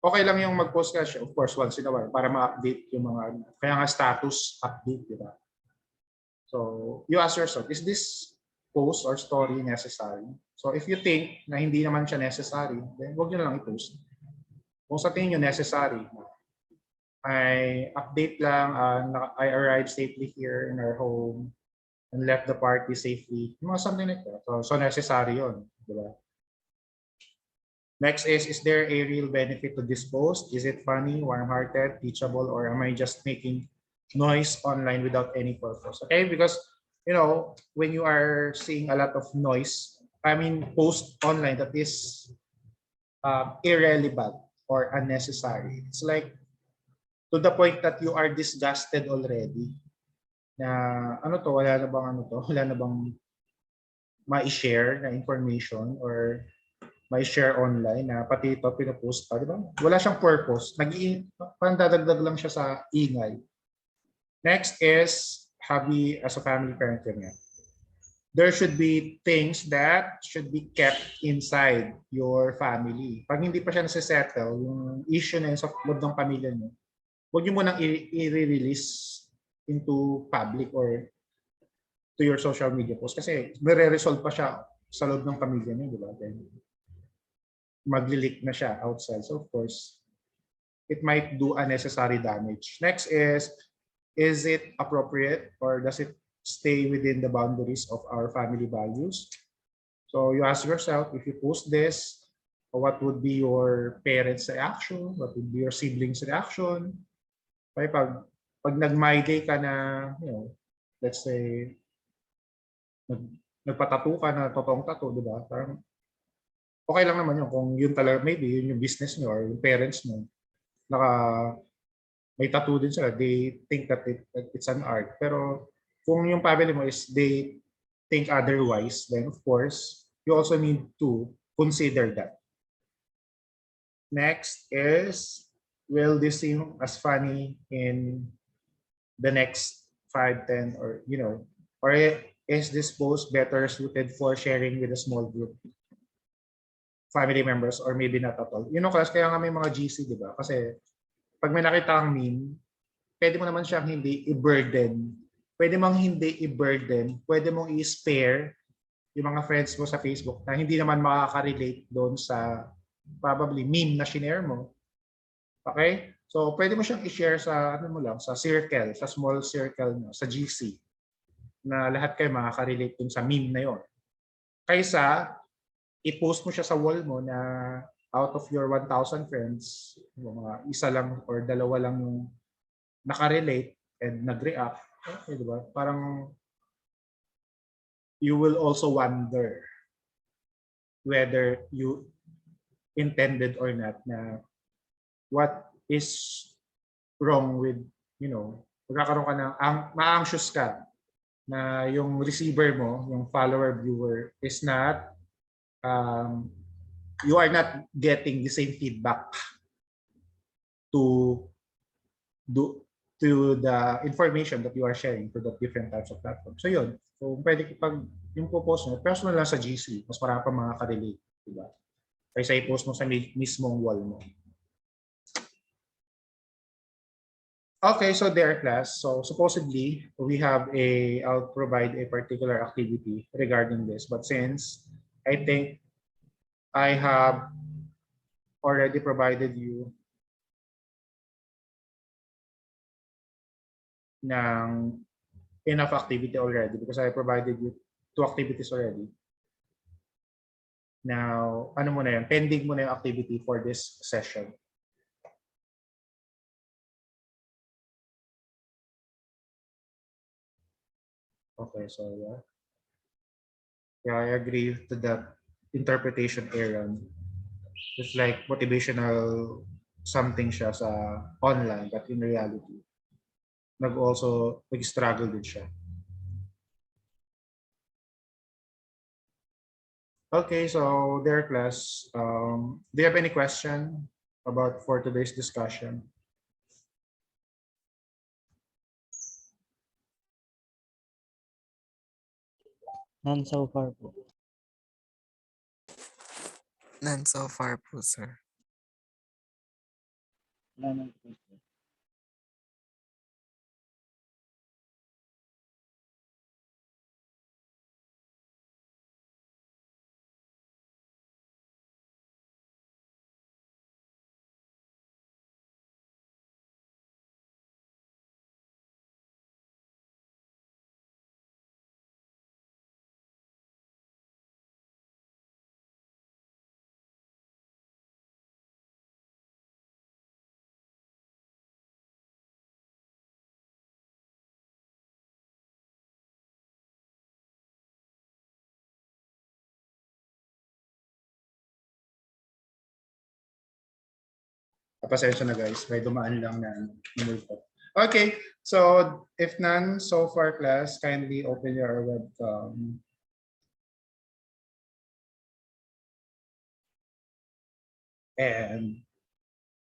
Okay lang yung mag-post ka siya, of course, once in a while, para ma-update yung mga, kaya nga status update, di ba? So, you ask yourself, is this post or story necessary? So, if you think na hindi naman siya necessary, then huwag nyo lang i-post. Kung sa tingin nyo necessary, I update lang, I arrived safely here in our home and left the party safely. Mga something like that. So necessary yun. Diba? Next is there a real benefit to this post? Is it funny, warm-hearted, teachable, or am I just making noise online without any purpose? Okay, because when you are seeing a lot of noise, post online that is irrelevant or unnecessary. It's like to the point that you are disgusted already. Na wala na bang ma-share na information or ma-share online na pati ito pinupost pa, di ba? Wala siyang purpose. Pandadagdag lang siya sa ingay. Next is hobby as a family parent. There should be things that should be kept inside your family. Pag hindi pa siya nasisettle, yung issue na yun sa loob ng pamilya niyo, huwag niyo munang i-release into public or to your social media post kasi nare-resolve pa siya sa loob ng pamilya niyo, di ba? Then magli-leak na siya outside. So of course, it might do unnecessary damage. Next is it appropriate or does it stay within the boundaries of our family values? So you ask yourself, if you post this, what would be your parents' reaction? What would be your siblings' reaction? Okay, pag nag-my day ka na, let's say, nagpatato ka na totoong tattoo, di ba? Parang okay lang naman yun kung yun talaga, maybe yun yung business nyo or yung parents mo, may tattoo din sila, they think that it's an art. Pero kung yung family mo is they think otherwise, then of course, you also need to consider that. Next is, will this seem as funny in the next 5, 10, or or is this post better suited for sharing with a small group? family members or maybe not at all. Yun ang class, kaya nga may mga GC, di ba? Kasi pag may nakita kang meme, pwede mo naman siyang hindi i-burden. Pwede mong hindi i-burden. Pwede mong i-spare yung mga friends mo sa Facebook na hindi naman makaka-relate doon sa probably meme na shinare mo. Okay? So, pwede mo siyang i-share sa, ano mo lang, sa circle, sa small circle mo, sa GC, na lahat kayo makaka-relate dun sa meme na yon. Kaysa, i-post mo siya sa wall mo na out of your 1,000 friends, mga isa lang or dalawa lang yung nakarelate and nag-react. Okay, di ba? Parang you will also wonder whether you intended or not na what is wrong with, magkakaroon ka ng, ma-anxious ka na yung receiver mo, yung follower viewer is not, you are not getting the same feedback to the information that you are sharing to the different types of platforms. So yun, so pwede pag yung post mo, personal lang sa GC, mas marami pa mga ka-relate, diba? Kaysa i-post mo sa mismong wall mo. Okay, so there class. So supposedly we have I'll provide a particular activity regarding this. But since I think I have already provided you ng enough activity already because I provided you 2 activities already. Now, ano mo na yan? Pending mo na yung activity for this session. Okay, so yeah. Yeah, I agree to that interpretation, Aaron. It's like motivational something siya sa online, but in reality, nag-struggle din siya. Okay, so there class, do you have any question for today's discussion? None so far po. None so far po, sir. None po, sir. Pasensya na guys, may dumaan lang na multo. Okay, so if none so far class, kindly open your webcam. And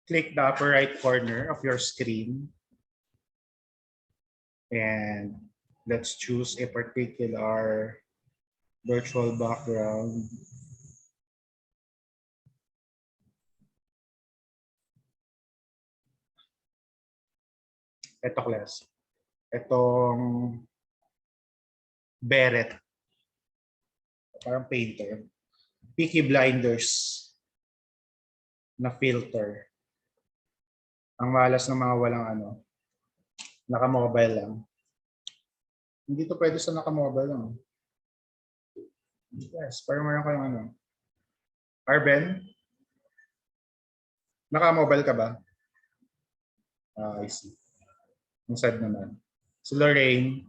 click the upper right corner of your screen. And let's choose a particular virtual background. Ito class. Itong Beret. Parang painter. Peaky Blinders na filter. Ang malas ng mga walang naka-mobile lang. Hindi to pwede sa naka-mobile lang. Yes, parang meron kayong Arben? Naka-mobile ka ba? I see. Ang sad naman. Si Lorraine.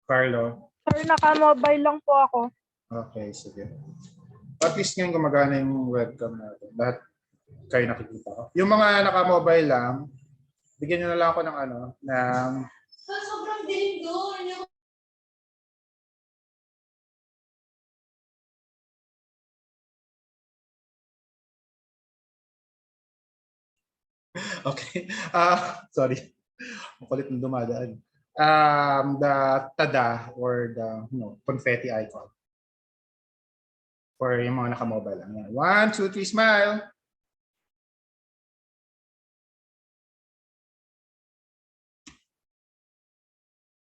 Carlo. Sir, naka-mobile lang po ako. Okay, sige. At least ngayon gumagana yung webcam natin. Lahat kayo nakikita ko. Yung mga naka-mobile lang, bigyan nyo na lang ako ng ng Sobrang dilim doon. okay. Sorry. Makulit na dumadaan. The tada or the confetti icon. For yung mga nakamobile lang. Yan. 1, 2, 3, smile.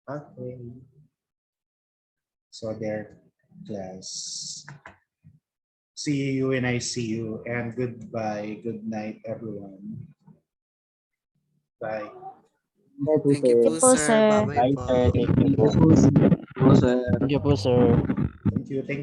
Okay. So there, class. See you when I see you, and goodbye, good night, everyone. Bye. Thank you po, Thank you po, sir. sir. Bye-bye po. Thank you po. Po, sir. Thank you po, sir. Thank you. Thank